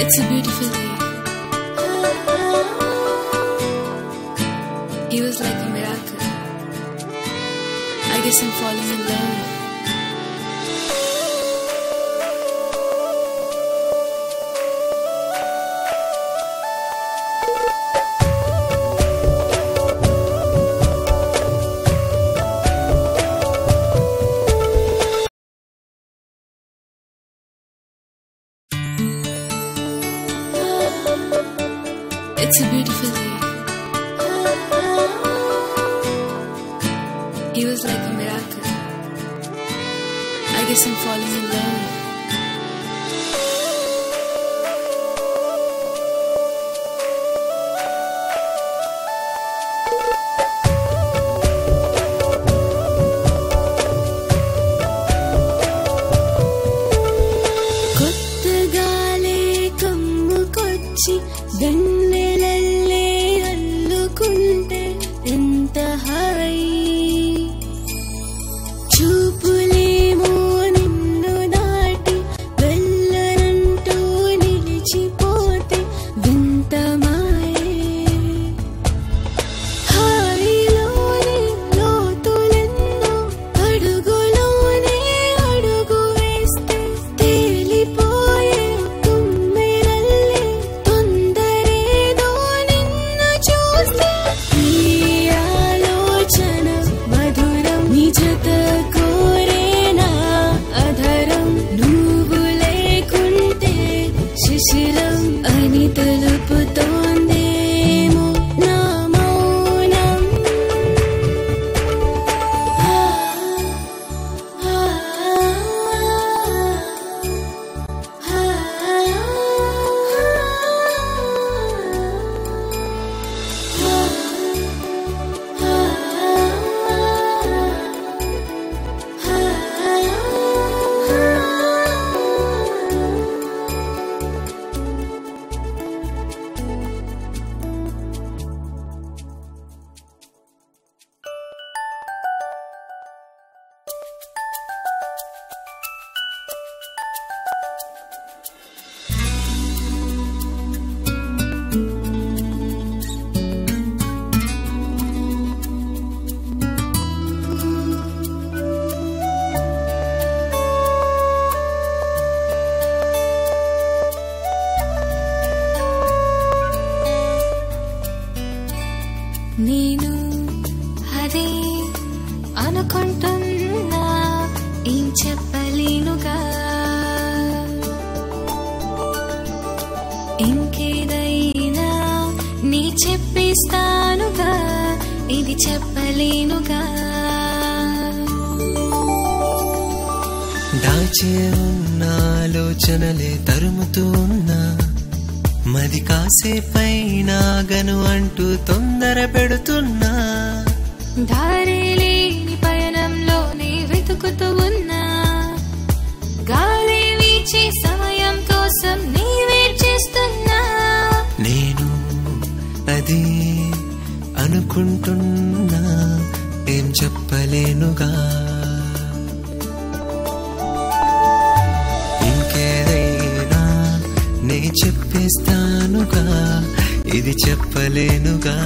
It's a beautiful day. He was like a miracle. I guess I'm falling in love. It's a beautiful day. He was like a miracle. I guess I'm falling in love. కొత్తగాలే కమ్ముకొచ్చి వెన్నెలల్లే అల్లుకుంటే ఎంత హాయి చూపులేమో నిన్ను దాటి వెళ్ళనంటూ నిలిచిపోతే వింత మాయే హాయిలోనే లోతులెన్నో అడుగులోనే అడుగు వేస్తే తేలిపోయే తుమ్మెరల్లే తొందరేదో నిన్ను చూస్తే ఈ ఆలోచన మధురం నిజత కోరేనా అధరం నువ్వు లేకుంటే శిశిరం అని తెలుపుతోందేమో నా మౌనం నేను అదే అనుకుంటున్నా ఏం చెప్పలేనుగా ఇంకేదైనా నీ చెప్పేస్తానుగా ఇది చెప్పలేనుగా దాచే ఉన్న ఆలోచనలే తరుముతూ ఉన్నా మది కాసేపైనా గను అంటూ తొందర పెడుతున్నా దారి లేని పయనంలోనే వెతుకుతూ ఉన్నా గాలి వీచే సమయం కోసం నీ వెయిట్ చేస్తున్నా నేను అది అనుకుంటున్నా ఏం చెప్పలేనుగా ఇంకేదైనా నే చెప్పేస్తానుగా ఇది చెప్పలేనుగా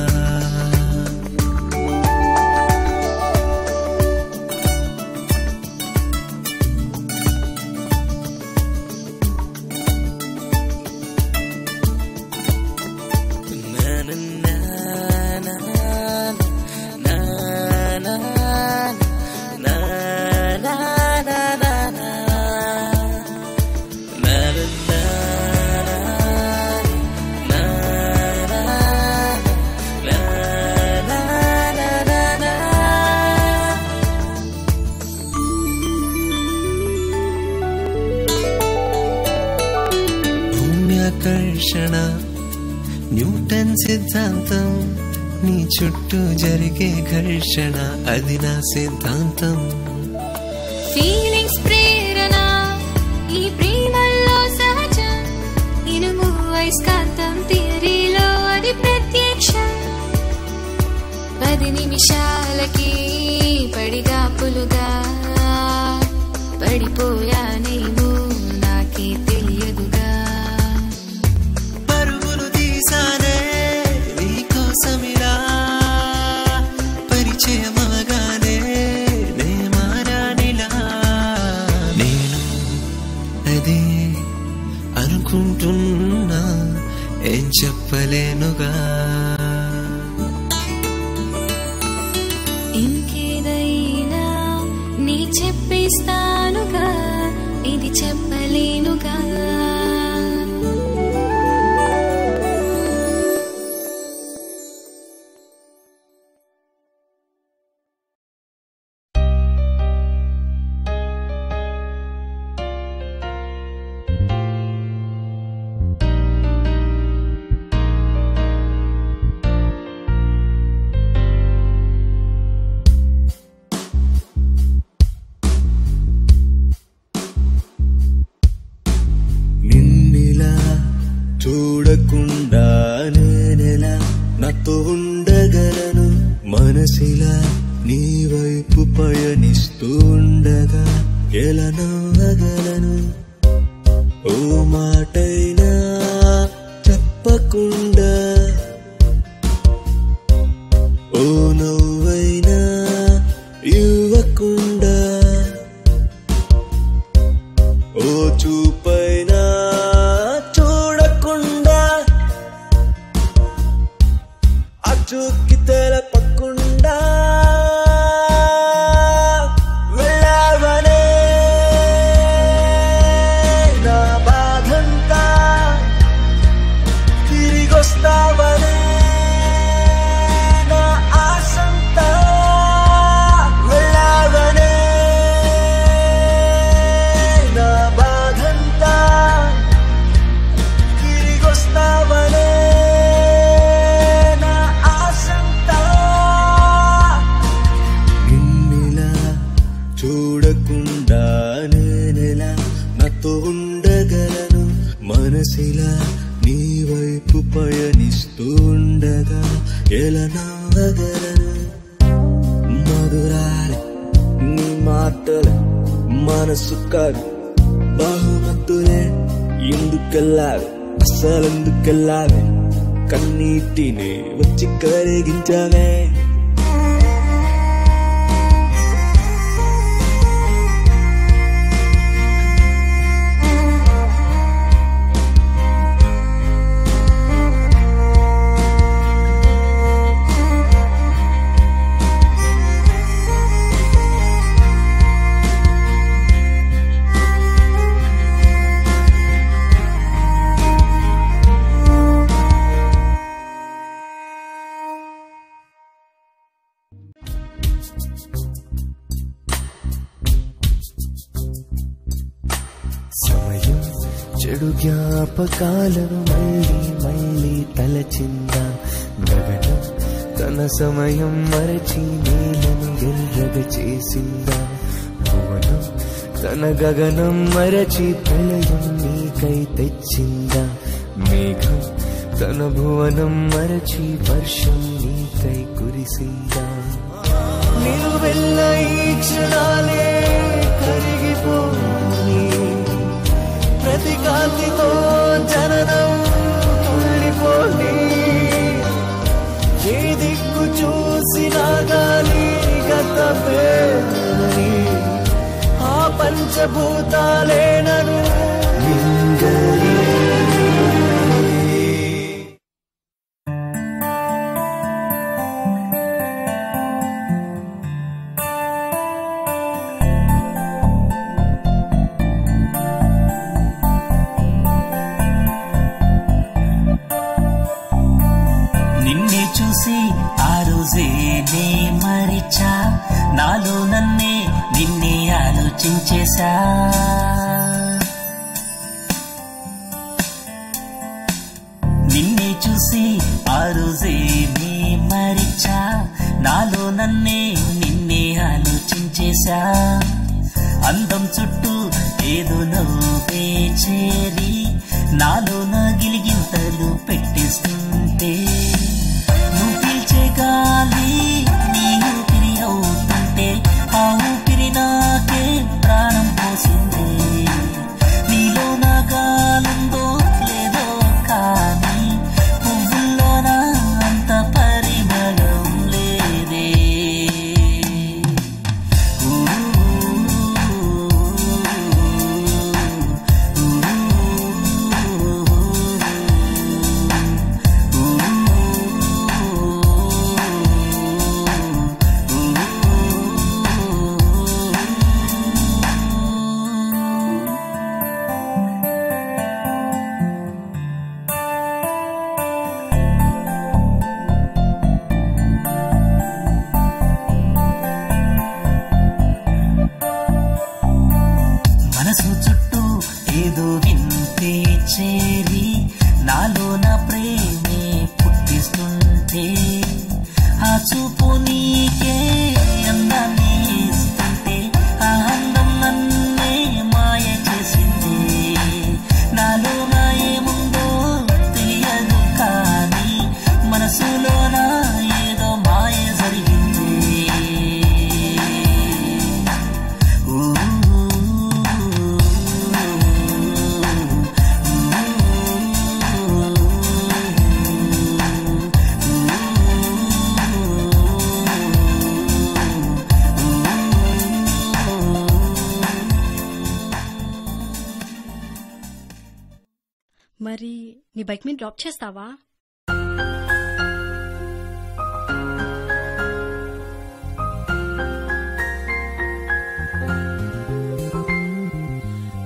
ఆకర్షణ న్యూటన్ సిద్ధాంతం నీ చుట్టూ జరిగే ఘర్షణ అది నా సిద్ధాంతం ఫీలింగ్స్ ప్రేరణ ఈ ప్రేమలో సహజం ఇనుము అయస్కాంతం థియరీలో అది ప్రత్యక్షం 10 నిమిషాలకి పడిగాపులుగా పడిపోయానేమో నాకే తెలియదుగా ఏం చెప్పలేనుగా. ఇంకేదైనా నీ చెప్పేస్తానుగా, ఇది చెప్పలేనుగా. చూడకుండా నేనెలా నాతో ఉండగలను, మనసిలా నీ వైపు పయనిస్తూ ఉండగా ఎలా నవ్వగలను. ఓ మాటైనా చెప్పకుండా, ఓ నవ్వైనా ఇవ్వకుండా, ఓ చూపైనా చూకి తెలపకుండా వెళ్ళావనే నా బాధంతా తిరిగొస్తావనే నా ఆశంతా వెళ్ళావనే నా బాధంతా తిరిగొస్తావనే చూడకుండా నేనెలా నాతో ఉండగలను, మనసిలా నీ వైపు పయనిస్తూ ఉండగా ఎలా నవ్వగలను. మధురాలే నీ మాటలే మనసు కాదు బహుమతులే, ఎందుకెళ్ళాలి అసలెందుకెళ్ళాలి, కన్నీటిని వచ్చి కరిగించవే. సమయం చెడు జ్ఞాపకాలను మళ్ళీ మళ్ళీ తలచిందా, గగనం తన సమయం మరచి నీలను ఎర్రగ చేసిందా, భువనం తన గగనం మరచి ప్రళయం నీకై తెచ్చిందా, మేఘం తన భువనం మరచి వర్షం నీకై కురిసిందా. నిలువెల్ల ఈ క్షణాలే కరిగిపోని, ప్రతి కాంతితో జననం కుళ్ళిపోని, ఏ దిక్కు చూసినా గాని గతమేనని, ఆ పంచభూతాలే నన్ను మింగని. మరిచా నాలో నన్నే నిన్నే ఆలోచించేశా, నిన్నే చూసి ఆ రోజే నీ మరిచా, నాలో నన్నే నిన్నే ఆలోచించేశా. అందం చుట్టూ ఏదో నవ్వే చేరి నాలో నా గిలిగింతలు పెట్టేస్తుంటే, నువ్వు పీల్చే గాలి నీ ఊపిరి అవుతుంటే, ఆ ఊపిరి నాకే ప్రాణం పోసిందే. నీలో నా గాలుందో లేదో కానీ పువ్వుల్లో నా అంత పరిమళం లేదే. మరి నీ బైక్ మీద డ్రాప్ చేస్తావా?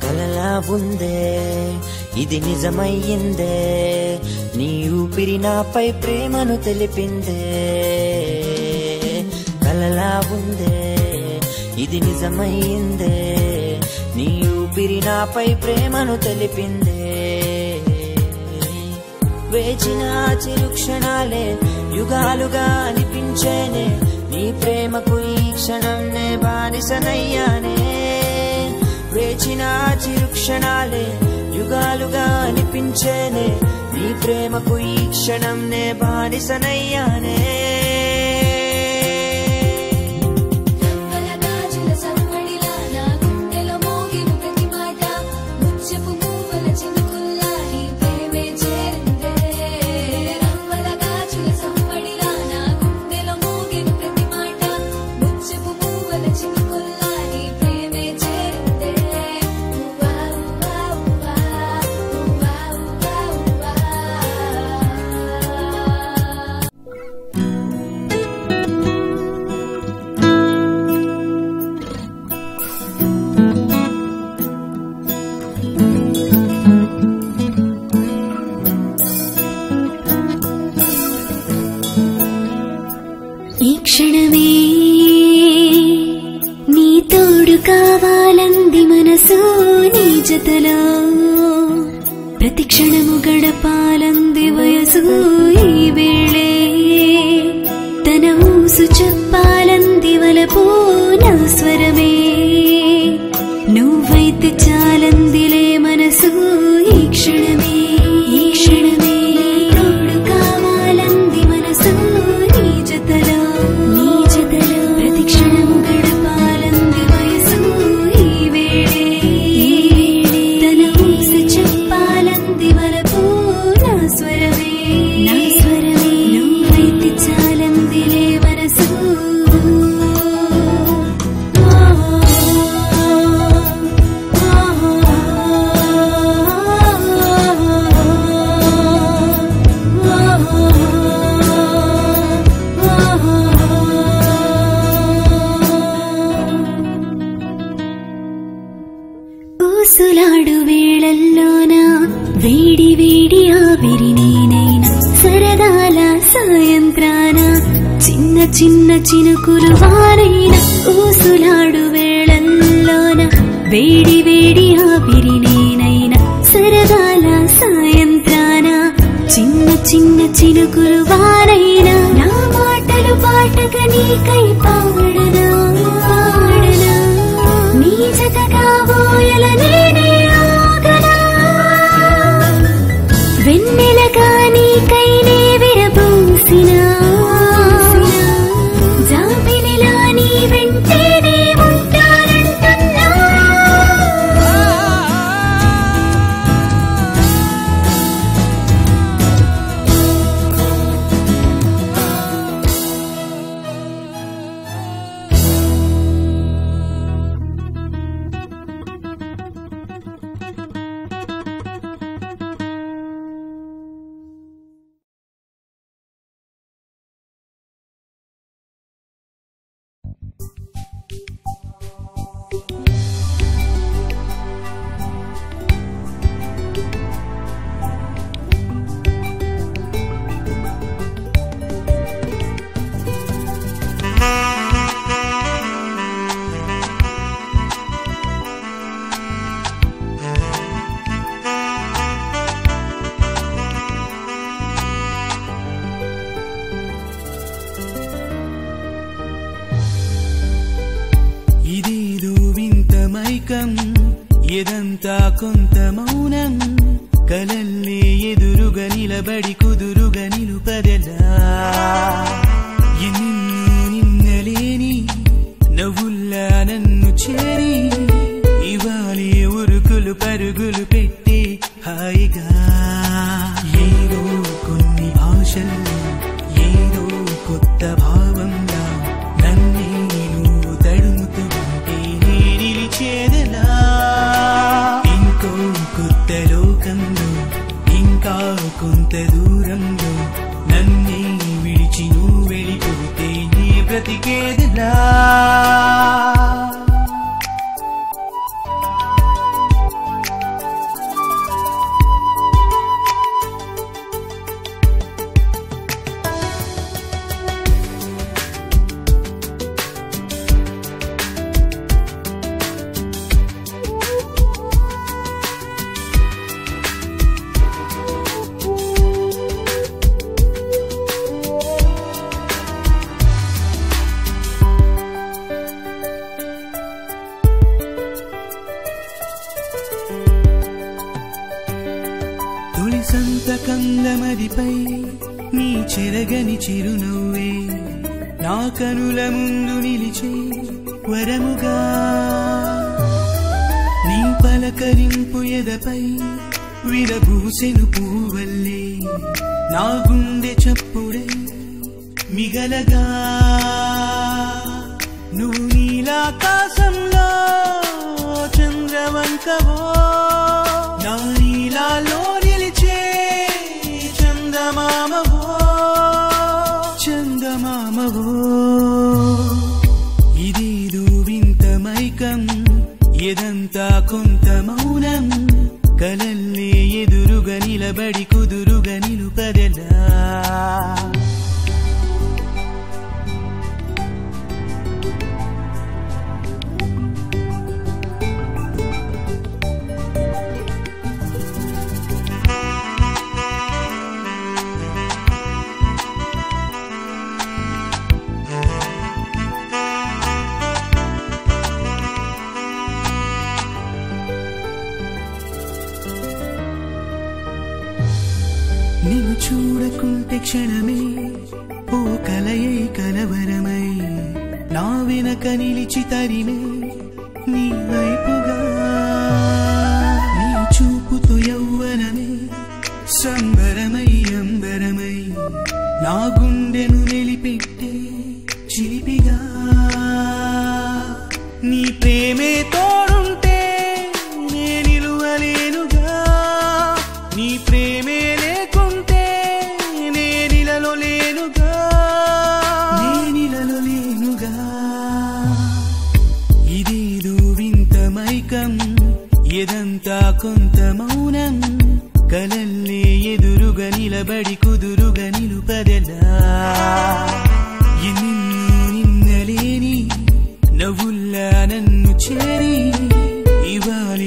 కలలా ఉందే ఇది నిజమయ్యిందే, నీ ఊపిరి నాపై ప్రేమను తెలిపిందే. కలలా ఉందే ఇది నిజమయ్యిందే, నీ ఊపిరి నాపై ప్రేమను తెలిపిందే. వేచిన చిరుక్షణాలే యుగాలుగా అనిపించేనే, నీ ప్రేమకు ఈ క్షణం నే బానిసనయ్యానే. వేచిన చిరుక్షణాలే యుగాలుగా అనిపించేనే, నీ ప్రేమకు ఈ క్షణం నే బానిసనయ్యానే. ఈ క్షణమే నీ తోడు కావాలంది మనసు, నీ జతలో ప్రతి క్షణము గడపాలంది వయసు. ఈ వేళే తన ఊసు చెప్పాలంది వలపు, నా స్వరమే నువ్వైతే చాలందిలే మనసు. ఈ క్షణమే తోడు కావాలంది మనసు, నీ జతలో ప్రతి క్షణము గడపాలంది వయసు. ఈ వేళే తన ఊసు చెప్పాలంది వలపు, నా స్వరమే నువ్వైతే చాలందిలే మనసు. ఊసులాడు వేళల్లోన వేడి వేడి ఆవిరి నేనైనా, సరదాల సాయంత్రాన చిన్న చిన్న చినుకులు వారైనా. ఊసులాడు వేళల్లోన వేడి వేడి ఆవిరి నేనైనా, సరదాల సాయంత్రాన చిన్న చిన్న చినుకులు వారైనా. నా మాటలు పాటగా నీకై పాడనా, నీ జతగా ఊయల నేనే ఆగనా. వెన్నెలగా నీకై నే విరబూసినా, జాబిలిలా నీ వెంటే నే ఉంటానంటున్నా. ఎదంతా కొంత మౌనం, కలల్లే ఎదురుగా నిలబడి కుదురుగా నిలుపదెలా. నిన్నలేని నవ్వుల్లా నన్ను చేరి, ఇవాళే ఉరుకులు పరుగులు పెట్టి హాయిగా. ఏదో కొన్ని భాషల్లో ఏదో కొత్త భావంగా నన్నే నువ్వు తడుముతూ ఉంటే నిలిచేదలా. ఇంకో కొత్త లోకంలో కొంత దూరంలో నన్నే విడిచి నువ్వు వెళ్ళిపోతే నీ బ్రతికేదిలా తొలి సంతకందమదిపై నీ చెరగని చిరునవ్వే నా కనుల ముందు నిలిచే వరముగా నీ పలకరింపు ఎదపై విరబూసెను పూవల్లే నా గుండె చప్పుడే మిగలగా నువ్వు నీలాకాశంలో చంద్రవంకవో నా నీలాలో నిలిచే చందమామవో చందమామవో ఇదేదో వింత మైకం ఎదంతా కొంత మౌనం కలల్లే ఎదురుగా నిలబడి కుదురుగా నిలుపదెలా నిన్ను చూడకుంటే క్షణమే ఓ కలయై కలవరమై నా వెనక నిలిచి తరిమే నీ వైపుగా నీ చూపుతో యౌవనమే సంబరమై అంబరమై నా గుండెను నిలిపెట్టే చిలిపిగా నీ ప్రేమే తోడుంటే నే నిలువలేనుగా నీ ప్రేమే ఇదేదో వింత మైకం ఎదంతా కొంత మౌనం కలల్లే ఎదురుగా నిలబడి కుదురుగా నిలుపదెలా ఎన్నెన్నో నిన్నలేని నవ్వుల్లా నన్ను చేరి ఇవాళ